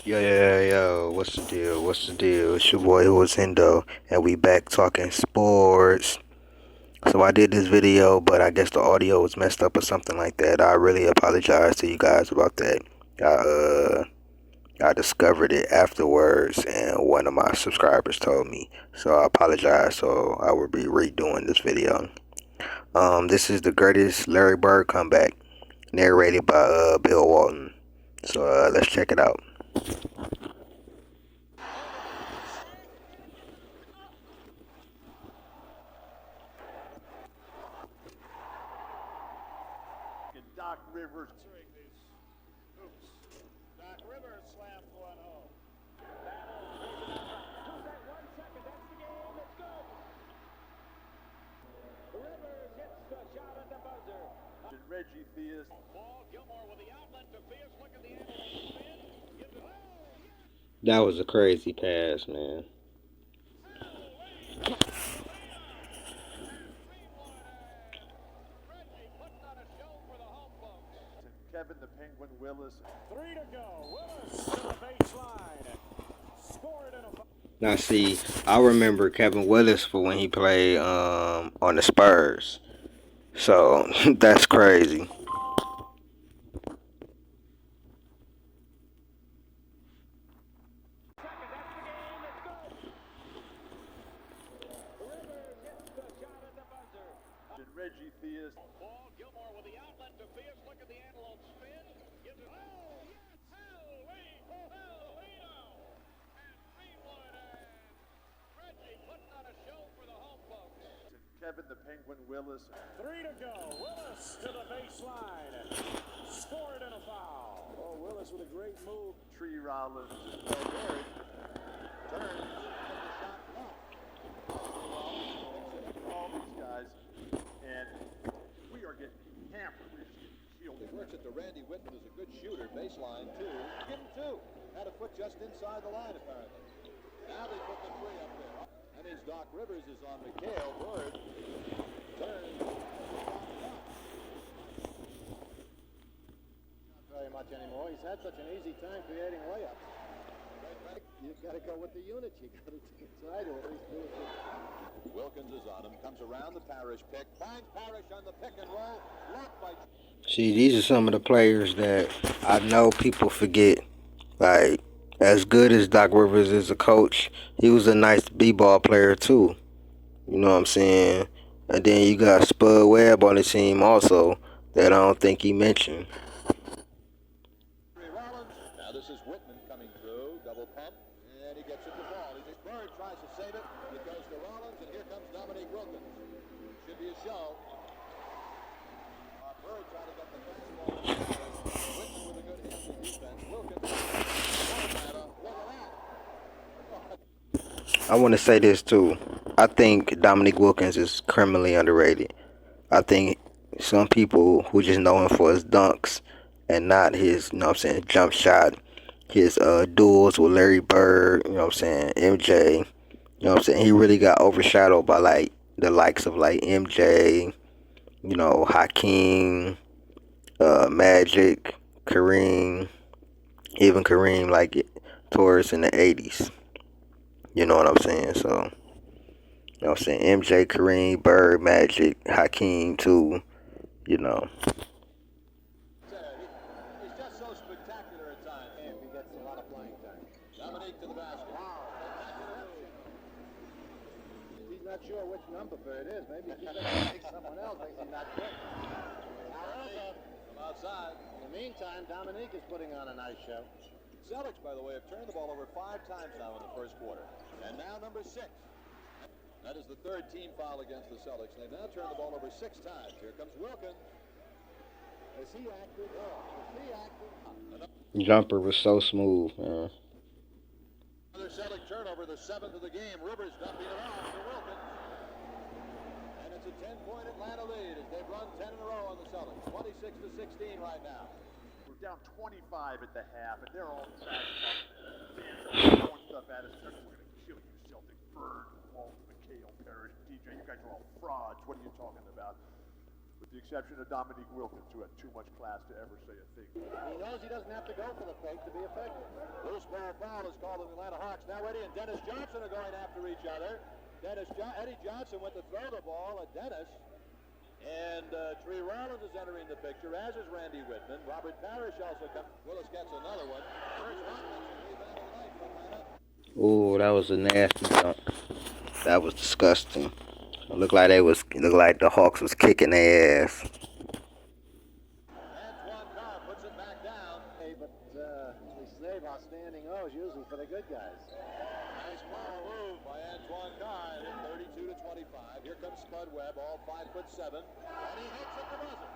Yo, what's the deal? What's the deal? It's your boy Huazindo, and we back talking sports. So I did this video, but I guess the audio was messed up or something like that. I really apologize to you guys about that. I discovered it afterwards, and one of my subscribers told me, so I apologize. So I will be redoing this video. This is the greatest Larry Bird comeback, narrated by Bill Walton. So let's check it out. Doc Rivers. Doc Rivers slams one home. Rivers hits the shot at the buzzer. Reggie Theus. Ball Gilmore with the outlet to Theus. Look at the angle. That was a crazy pass, man. Kevin the Penguin Willis. 3 to go. Willis to the baseline. Scored in a. Now, see, I remember Kevin Willis for when he played on the Spurs. So that's crazy. Reggie Theus. Ball Gilmore with the outlet to Theus. Look at the antelope spin. Gives it. Oh, yes. And Greenwood and Reggie putting on a show for the home folks. Kevin the Penguin Willis. 3 to go. Willis to the baseline. Scored in a foul. Oh, Willis with a great move. Tree Rollins. Turns. All these guys. And we are getting hammered. We're just getting killed. He works at the Randy Whitman is a good shooter. Baseline, two. Give him two. Had a foot just inside the line, apparently. Now they put the three up there. That means Doc Rivers is on McHale. Word. Turns. Not very much anymore. He's had such an easy time creating layups. You've got to go with the units. You've got to try to at least do it. Wilkins is on him. Comes around the Parrish pick. Finds Parrish on the pick and roll. Blocked by... See, these are some of the players that I know people forget. Like, as good as Doc Rivers is a coach, he was a nice b-ball player too. You know what I'm saying? And then you got Spud Webb on the team also that I don't think he mentioned. Now this is Whitman coming through. Double pump. And he gets it to ball. Bird tries to save it. It goes to Rollins. And here comes Dominique Wilkins. Should be a show. Bird trying to get the fastball. Whitman with a good hefty defense. Wilkins. I want to say this too. I think Dominique Wilkins is criminally underrated. I think some people who just know him for his dunks and not his, you know what I'm saying, jump shot, his duels with Larry Bird, you know what I'm saying, MJ, you know what I'm saying, he really got overshadowed by like the likes of like MJ, you know, Hakeem, Magic, Kareem, even Kareem like towards in the 80s. You know what I'm saying? So, you know what I'm saying? MJ, Kareem, Bird, Magic, Hakeem, too. You know. He's just so spectacular at times. And he gets a lot of playing time. Dominique to the basket. Wow. He's not sure which number Bird is. Maybe he's going to take someone else. Maybe he's not quick. From outside. In the meantime, Dominique is putting on a nice show. Celtics, by the way, have turned the ball over 5 times now in the first quarter. And now number 6. That is the 3rd team foul against the Celtics. They've now turned the ball over 6 times. Here comes Wilkins. Is he active? Is he active? Jumper was so smooth, man. Another Celtic turnover, the 7th of the game. Rivers dumping it off to Wilkins. And it's a 10-point Atlanta lead as they've run 10 in a row on the Celtics. 26-16 right now. We're down 25 at the half, and they're all excited. Throwing stuff at us. We're going to kill you, Celtic. Bird, Walt, McHale, Parrish, DJ. You guys are all frauds. What are you talking about? with the exception of Dominique Wilkins, who had too much class to ever say a thing. He knows he doesn't have to go for the fake to be effective. Loose ball foul is called on the Atlanta Hawks. Now Eddie and Dennis Johnson are going after each other. Eddie Johnson went to throw the ball at Dennis. And Tree Rollins is entering the picture, as is Randy Whitman. Robert Parrish also comes. Willis gets another one. First one, rebound tonight for Atlanta. Ooh, that was a nasty dunk. That was disgusting. It looked like the Hawks was kicking their ass. Antoine Carr puts it back down. Hey, but we save our standing O's usually for the good guys. Nice power move by Antoine Carr. 32-25. Here comes Spud Webb, all 5'7", and he hits at the buzzer.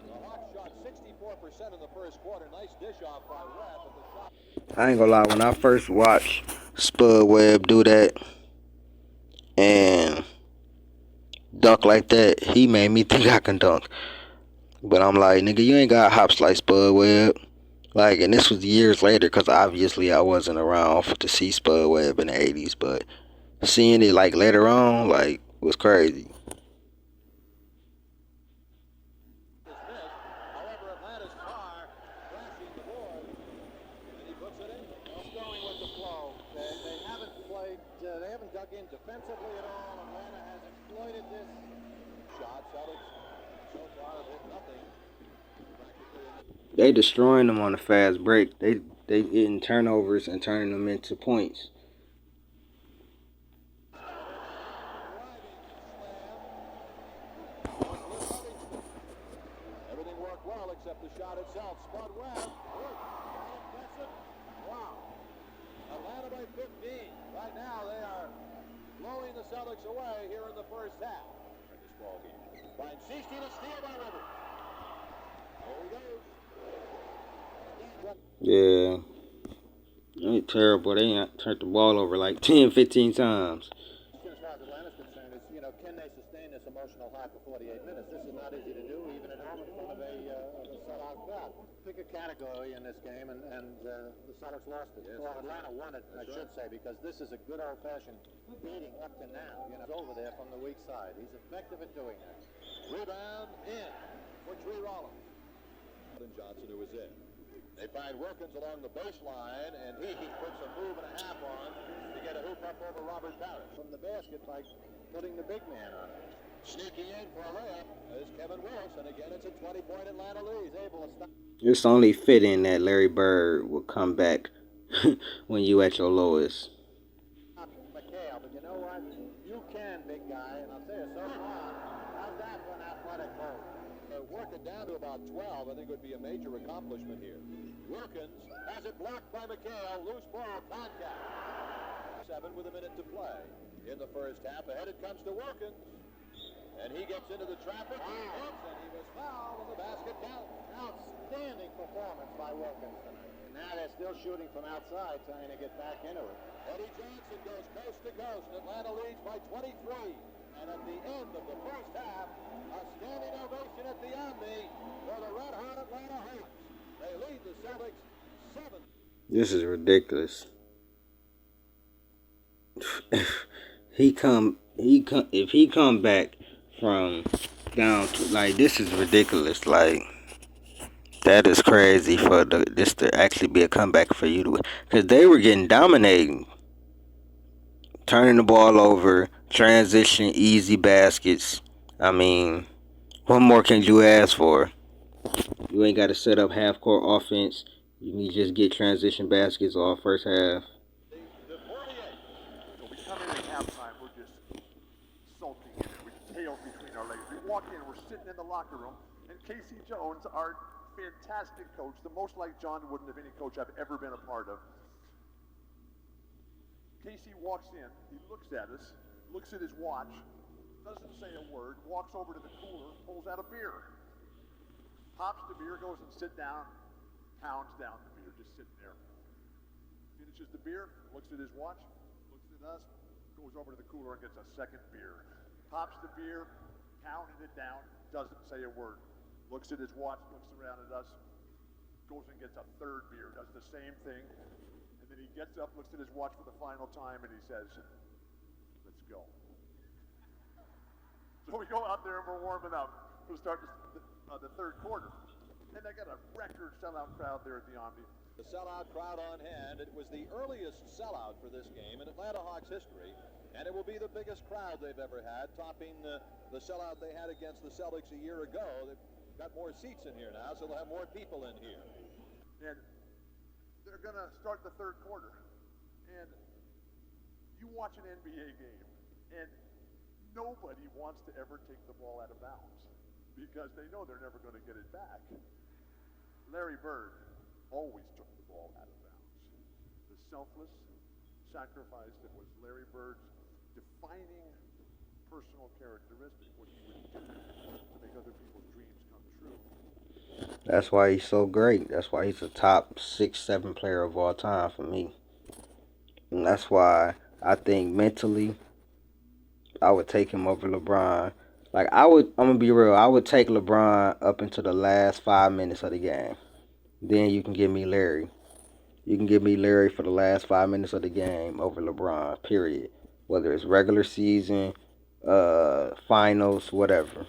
The Hawks shot 64% in the first quarter. Nice dish off by Webb, but the shot. I ain't gonna lie, when I first watched Spud Webb do that and dunk like that, he made me think I can dunk. But I'm like, nigga, you ain't got hops like Spud Webb. Like, and this was years later, because obviously I wasn't around to see Spud Webb in the 80s, but seeing it like later on, like, was crazy. However, Atlanta's Carr crashing the board, and he puts it in. Well, going with the flow. They haven't played, they haven't dug in defensively at all. Atlanta has exploited this. Shot, Celtics so far have hit nothing. They destroying them on the fast break. They getting turnovers and turning them into points. Everything worked well except the shot itself. Spud Webb. Impressive. Wow. Atlanta by 15. Right now they are blowing the Celtics away here in the first half of this ball game. Finds Cece to steal by Rivers. There he goes. Yeah. Ain't terrible. They ain't turned the ball over like 10, 15 times. As far as Atlanta's concerned, it's, can they sustain this emotional high for 48 minutes? This is not easy to do, even at home in front of a sellout crowd. Pick a category in this game, and the Celtics lost it. Yes, well, Atlanta won it, I should say, because this is a good old-fashioned beating up to now. Over there from the weak side. He's effective at doing that. Rebound in for Tree Rollins. And Johnson, who is in. They find Wilkins along the baseline, and he puts a move and a half on to get a hoop up over Robert Parrish from the basket by putting the big man on it. Sneaking in for a layup is Kevin Willis, and again it's a 20-point Atlanta lead. He's able to stop. It's only fitting that Larry Bird will come back when you at your lowest. McHale, but you know what? You can, big guy, and I'll tell you so far. How's that for an athletic move? Work it down to about 12. I think would be a major accomplishment here. Wilkins has it blocked by McHale. Loose ball, contact. 7 with a minute to play in the first half. Ahead it comes to Wilkins. And he gets into the traffic. He hits, and he was fouled, and the basket counts. Outstanding performance by Wilkins tonight. Now they're still shooting from outside, trying to get back into it. Eddie Johnson goes coast to coast. Atlanta leads by 23. And at the end of the first half, a standing ovation at the Omni for the red-hot Atlanta Hawks. They lead the Celtics 7. This is ridiculous. If he come back from down to, like, this is ridiculous. Like, that is crazy for this to actually be a comeback for you to, because they were getting dominating, turning the ball over, transition, easy baskets. I mean, what more can you ask for? You ain't got to set up half-court offense. You can just get transition baskets all first half. The 48. So we come in at halftime, we're just sulking in it with tails between our legs. We walk in, we're sitting in the locker room, and Casey Jones, our fantastic coach, the most like John Wooden of any coach I've ever been a part of. Casey walks in, he looks at us, looks at his watch, doesn't say a word, walks over to the cooler, pulls out a beer. Pops the beer, goes and sits down, pounds down the beer, just sitting there. Finishes the beer, looks at his watch, looks at us, goes over to the cooler and gets a second beer. Pops the beer, pounding it down, doesn't say a word. Looks at his watch, looks around at us, goes and gets a third beer, does the same thing. And then he gets up, looks at his watch for the final time, and he says, "Let's go." So So we go out there and we're warming up to start the third quarter. And they got a record sellout crowd there at the Omni. The sellout crowd on hand. It was the earliest sellout for this game in Atlanta Hawks history, and it will be the biggest crowd they've ever had, topping the sellout they had against the Celtics a year ago. They've got more seats in here now, so they'll have more people in here. And they're going to start the third quarter. And you watch an NBA game, and nobody wants to ever take the ball out of bounds because they know they're never going to get it back. Larry Bird always took the ball out of bounds. The selfless sacrifice that was Larry Bird's defining personal characteristic, what he would do to make other people's dreams come true. That's why he's so great. That's why he's a top 6, 7 player of all time for me. And that's why I think mentally I would take him over LeBron. Like, I'm going to be real, I would take LeBron up into the last 5 minutes of the game. Then you can give me Larry. You can give me Larry for the last 5 minutes of the game over LeBron, period. Whether it's regular season, finals, whatever.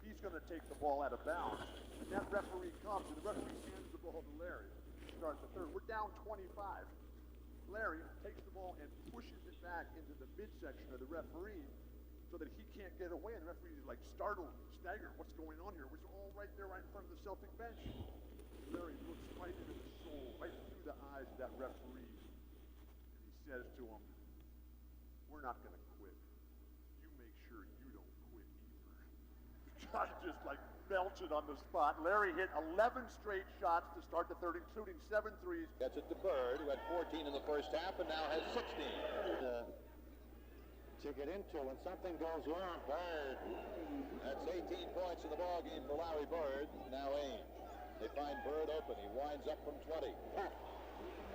He's going to take the ball out of bounds. And that referee comes, and the referee hands the ball to Larry. Start the third. We're down 25. Larry takes the ball and pushes it back into the midsection of the referee so that he can't get away. And the referee is like startled, staggered. What's going on here? It was all right there, right in front of the Celtic bench. Larry looks right into the soul, right through the eyes of that referee. And he says to him, "We're not going to quit. You make sure you don't quit either." The guy just like belted on the spot. Larry hit 11 straight shots to start the third, including 7 threes. Gets it to Bird, who had 14 in the first half and now has 16. To get into when something goes wrong, Bird. That's 18 points in the ball game for Larry Bird. Now Ainge. They find Bird open. He winds up from 20.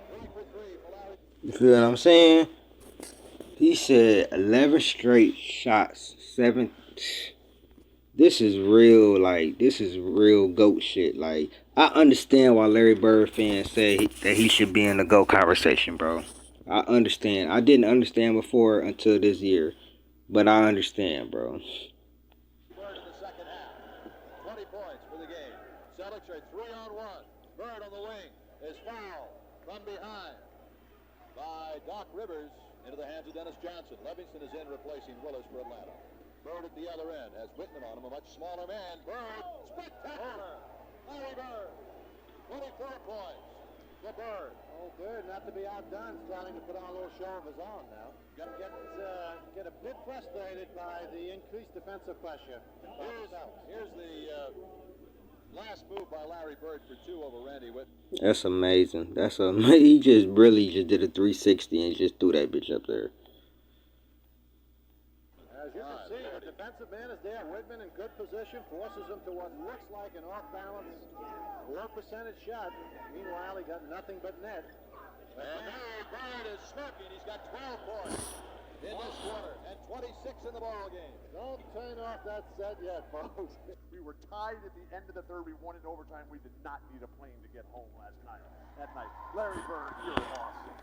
3 for 3 for Larry. You feel what I'm saying? He said 11 straight shots, 7. This is real, like, this is real GOAT shit. Like, I understand why Larry Bird fans say that he should be in the GOAT conversation, bro. I understand. I didn't understand before until this year, but I understand, bro. Bird in the second half. 20 points for the game. Celtics are 3-on-1. Bird on the wing is fouled from behind by Doc Rivers into the hands of Dennis Johnson. Livingston is in replacing Willis for Atlanta. Bird at the other end has Whitman on him, a much smaller man. Bird, spectacular! Larry Bird, 24 points for Bird. Oh, Bird, not to be outdone, starting to put on a little show of his own now. Get a bit frustrated by the increased defensive pressure. Here's the last move by Larry Bird for 2 over Randy Whitman. That's amazing. He just really just did a 360 and just threw that bitch up there. As you can see, the defensive man is there. Whitman in good position, forces him to what looks like an off-balance, low-percentage shot. Meanwhile, he got nothing but net. And now Bird is smoking. He's got 12 points in this quarter and 26 in the ball game. Don't turn off that set yet, folks. We were tied at the end of the third. We won in overtime. We did not need a plane to get home that night. Larry Bird, you're awesome.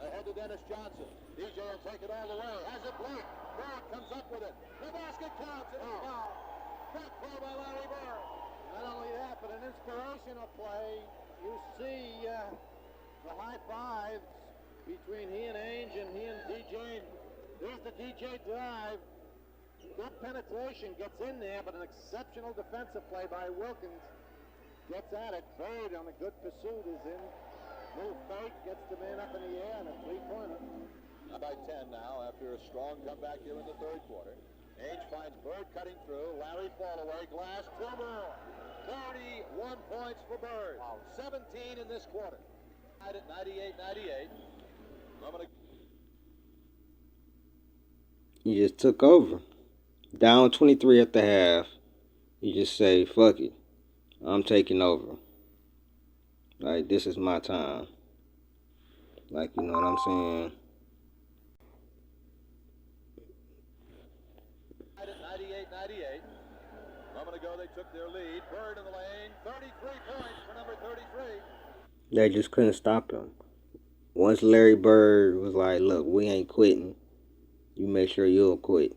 Ahead to Dennis Johnson. DJ will take it all the way. Has it blocked. Bird comes up with it. The basket counts. It's a foul. Back play by Larry Bird. Not only that, but an inspirational play. You see the high fives between he and Ainge and he and DJ. Here's the DJ drive. Good penetration, gets in there, but an exceptional defensive play by Wilkins. Gets at it. Bird on a good pursuit is in. Move fake, gets the man up in the air, and a 3-pointer. By 10 now after a strong comeback here in the third quarter. Ainge finds Bird cutting through. Larry fall away. Glass, 2 more. 31 points for Bird. 17 in this quarter. At 98-98. He just took over. Down 23 at the half. You just say, fuck it. I'm taking over. Like, this is my time. Like, you know what I'm saying? At 98-98. A moment ago, they took their lead. Bird in the lane. 33 points for number 33. They just couldn't stop him. Once Larry Bird was like, look, we ain't quitting. You make sure you'll quit.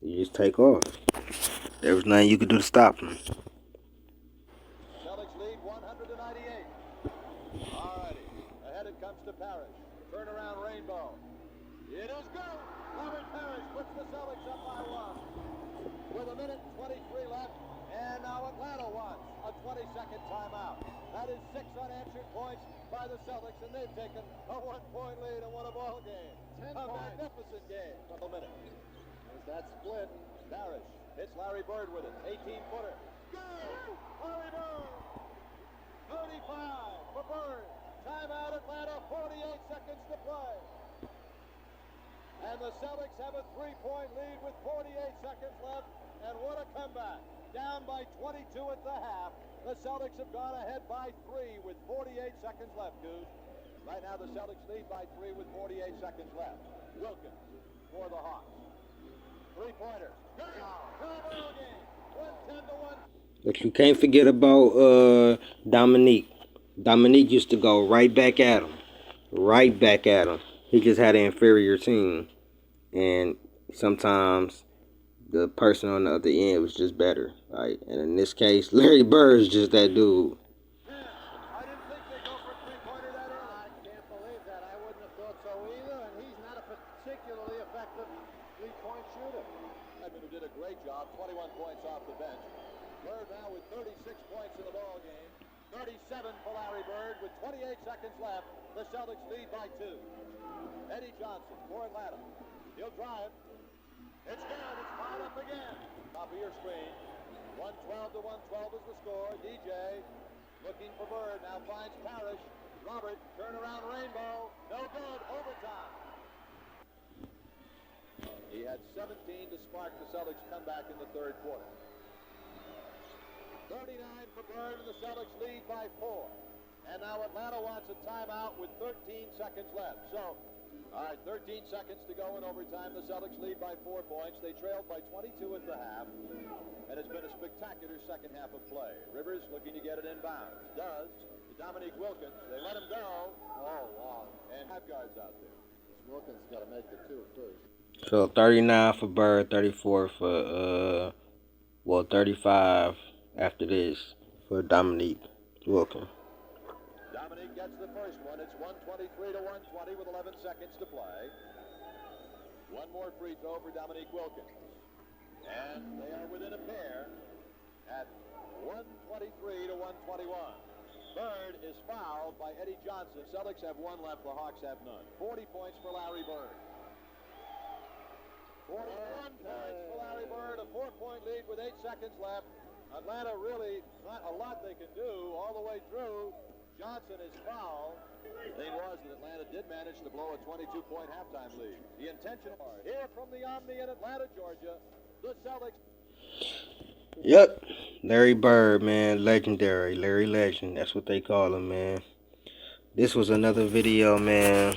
You just take off. There was nothing you could do to stop him. Celtics lead 100-98. All righty. Ahead it comes to Parrish. Turnaround Rainbow. It is good. Robert Parrish puts the Celtics up by 1. With a minute and 23 left. And now Atlanta wants a 20-second timeout. That is 6 unanswered points by the Celtics, and they've taken a 1-point lead and won a ball game. A magnificent game. Couple minutes. There's that split. Parrish hits Larry Bird with it. 18-footer. Go! Larry Bird! 35 for Bird. Timeout Atlanta. 48 seconds to play. And the Celtics have a 3-point lead with 48 seconds left. And what a comeback. Down by 22 at the half. The Celtics have gone ahead by 3 with 48 seconds left, Goose. Right now the Celtics lead by 3 with 48 seconds left. Wilkins for the Hawks. 3-pointer. Good. Ball game. 110-1. But you can't forget about Dominique. Dominique used to go right back at him. Right back at him. He just had an inferior team. And sometimes the person on the other end was just better. Right? And in this case, Larry Bird is just that dude. I didn't think they'd go for a 3-pointer that early. I can't believe that. I wouldn't have thought so either, and he's not a particularly effective three-point shooter. Edmund, who did a great job, 21 points off the bench. Bird now with 36 points in the ball game. 37 for Larry Bird with 28 seconds left. The Celtics lead by 2. Eddie Johnson for Atlanta. He'll drive. It's down. It's fouled up again. Top of your screen. 112 to 112 is the score. DJ looking for Bird. Now finds Parrish. Robert, turnaround Rainbow. No good. Overtime. He had 17 to spark the Celtics comeback in the third quarter. 39 for Bird, and the Celtics lead by 4. And now Atlanta wants a timeout with 13 seconds left. So, all right, 13 seconds to go in overtime. The Celtics lead by 4 points. They trailed by 22 at the half. And it's been a spectacular second half of play. Rivers looking to get it inbound. Does to Dominique Wilkins. They let him go. Oh, wow. And half guards out there. Wilkins got to make the 2 first. So 39 for Bird, 34 for 35 after this for Dominique Wilkins. Dominique gets the first one. It's 123 to 120 with 11 seconds to play. One more free throw for Dominique Wilkins. And they are within a pair at 123 to 121. Bird is fouled by Eddie Johnson. Celtics have 1 left. The Hawks have none. 40 points for Larry Bird. 41 points for Larry Bird. A 4-point lead with 8 seconds left. Atlanta really not a lot they can do all the way through. Johnson is fouled. The thing was that Atlanta did manage to blow a 22-point halftime lead. The intentional here from the Omni in Atlanta, Georgia. The Celtics. Yep. Larry Bird, man. Legendary. Larry Legend. That's what they call him, man. This was another video, man.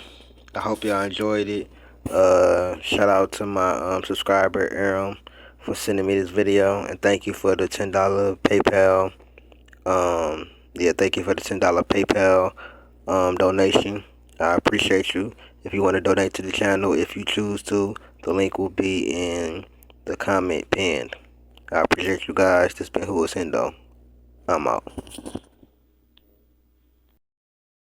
I hope y'all enjoyed it. Shout out to my subscriber, Aaron, for sending me this video. And thank you for the $10 PayPal. Thank you for the $10 PayPal donation. I appreciate you. If you want to donate to the channel, if you choose to, the link will be in the comment pinned. I appreciate you guys. This has been Who Is Hendo. I'm out.